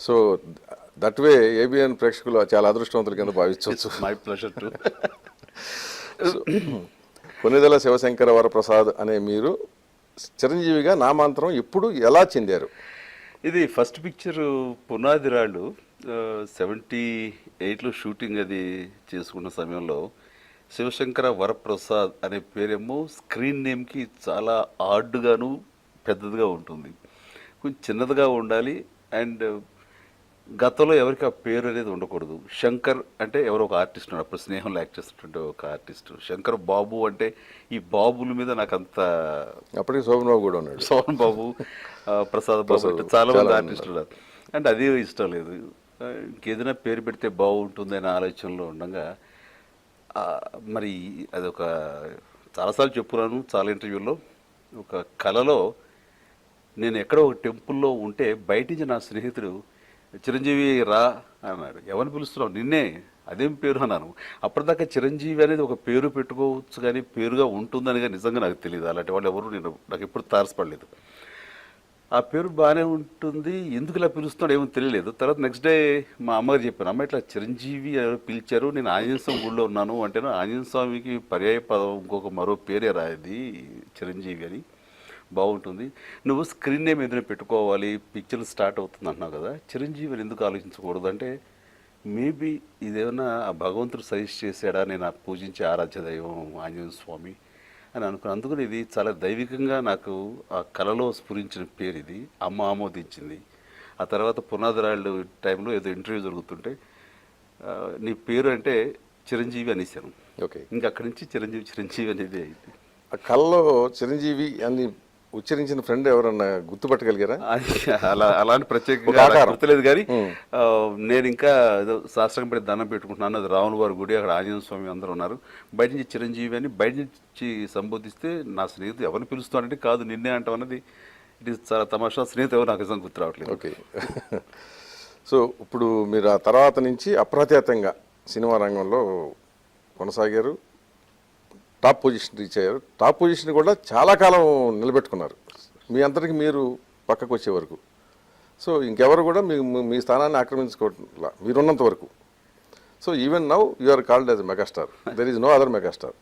So that way ABN ప్రేక్షకులు చాలా అదృష్టవంతుల కింద భావించవచ్చు. My pleasure too. Konidela Sivasankara Varaprasad అనే మీరు చిరంజీవిగా నామాంతరం ఎప్పుడు ఎలా చెందారు? ఇది ఫస్ట్ పిక్చర్ పునాదిరాళ్ళు 78లో షూటింగ్ అది చేసుకున్న సమయంలో శివశంకర వరప్రసాద్ అనే పేరేమో స్క్రీన్ నేమ్కి చాలా ఆడ్గాను పెద్దదిగా ఉంటుంది, కొంచెం చిన్నదిగా ఉండాలి. అండ్ గతంలో ఎవరికి ఆ పేరు అనేది ఉండకూడదు. శంకర్ అంటే ఎవరో ఒక ఆర్టిస్ట్ ఉన్నాడు, అప్పుడు స్నేహంలో యాక్ట్ చేస్తున్నటువంటి ఒక ఆర్టిస్ట్. శంకర్ బాబు అంటే ఈ బాబుల మీద నాకు అంత, అప్పటికి శోభన్ బాబు కూడా ఉన్నాడు, సోహన్ బాబు, ప్రసాద్ బాబు అంటే చాలా మంది ఆర్టిస్టులు ఉన్నారు. అంటే అది ఇష్టం లేదు, ఇంకేదైనా పేరు పెడితే బాగుంటుంది అనే ఆలోచనలో ఉండగా మరి అదొక చాలాసార్లు చెప్పున్నాను చాలా ఇంటర్వ్యూల్లో. ఒక కళలో నేను ఎక్కడో ఒక టెంపుల్లో ఉంటే బయట నుంచి నా స్నేహితుడు చిరంజీవి రా అన్నాడు. ఎవరిని పిలుస్తున్నావు? నిన్నే. అదేం పేరు అన్నాను. అప్పటిదాకా చిరంజీవి అనేది ఒక పేరు పెట్టుకోవచ్చు కానీ పేరుగా ఉంటుందని కానీ నిజంగా నాకు తెలియదు. అలాంటి వాళ్ళు ఎవరు నాకు ఎప్పుడు తారసపడలేదు. ఆ పేరు బాగానే ఉంటుంది, ఎందుకు ఇలా పిలుస్తున్నాడు ఏమో తెలియలేదు. తర్వాత నెక్స్ట్ డే మా అమ్మగారు చెప్పాను, అమ్మ ఇట్లా చిరంజీవి పిలిచారు, నేను ఆంజనేయ స్వామి గుడిలో ఉన్నాను అంటే, ఆంజనేయ స్వామికి పర్యాయ పదం ఇంకొక మరో పేరే రాది చిరంజీవి అని, బాగుంటుంది. నువ్వు స్క్రీన్ నేమ్ ఏదైనా పెట్టుకోవాలి, పిక్చర్ స్టార్ట్ అవుతుంది అంటున్నావు కదా, చిరంజీవి అని ఎందుకు ఆలోచించకూడదు అంటే, మేబీ ఇదేమన్నా ఆ భగవంతుడు సజెస్ట్ చేశాడా, నేను ఆ పూజించే ఆరాధ్య దైవం ఆంజనేయ స్వామి అని అనుకున్నాను. అందుకని ఇది చాలా దైవికంగా నాకు ఆ కళలో స్ఫురించిన పేరు ఇది. అమ్మ ఆమోదించింది. ఆ తర్వాత పునాదిరాళ్ళు టైంలో ఏదో ఇంటర్వ్యూ జరుగుతుంటే నీ పేరు అంటే చిరంజీవి అనేసాను. ఓకే, ఇంకా అక్కడి నుంచి చిరంజీవి అనేది అయింది. ఆ కళలో చిరంజీవి అని ఉచ్చరించిన ఫ్రెండ్ ఎవరన్నా గుర్తుపట్టగలిగారా? అలాంటి ప్రత్యేకంగా గుర్తులేదు కానీ నేను ఇంకా ఏదో శాస్త్రం పెట్టి దండం పెట్టుకుంటున్నాను. అది రావుల వారి గుడి, అక్కడ ఆంజనేయ స్వామి అందరూ ఉన్నారు. బయట నుంచి చిరంజీవి అని బయట నుంచి సంబోధిస్తే నా స్నేహితుడు ఎవరిని పిలుస్తానంటే, కాదు నిన్నే అంటాం అన్నది. ఇట్ ఈస్ చాలా తమాషా. స్నేహితుడు ఎవరు నాకు నిజంగా గుర్తు రావట్లేదు. ఓకే. సో ఇప్పుడు మీరు ఆ తర్వాత నుంచి అప్రత్యేతంగా సినిమా రంగంలో కొనసాగారు, టాప్ పొజిషన్ రీచ్ అయ్యారు. టాప్ పొజిషన్ కూడా చాలా కాలం నిలబెట్టుకున్నారు, మీ అంతటికి మీరు పక్కకు వచ్చే వరకు. సో ఇంకెవరు కూడా మీ స్థానాన్ని ఆక్రమించుకోవట్లా మీరున్నంత వరకు. So even now you are called as a megastar. There is no other megastar.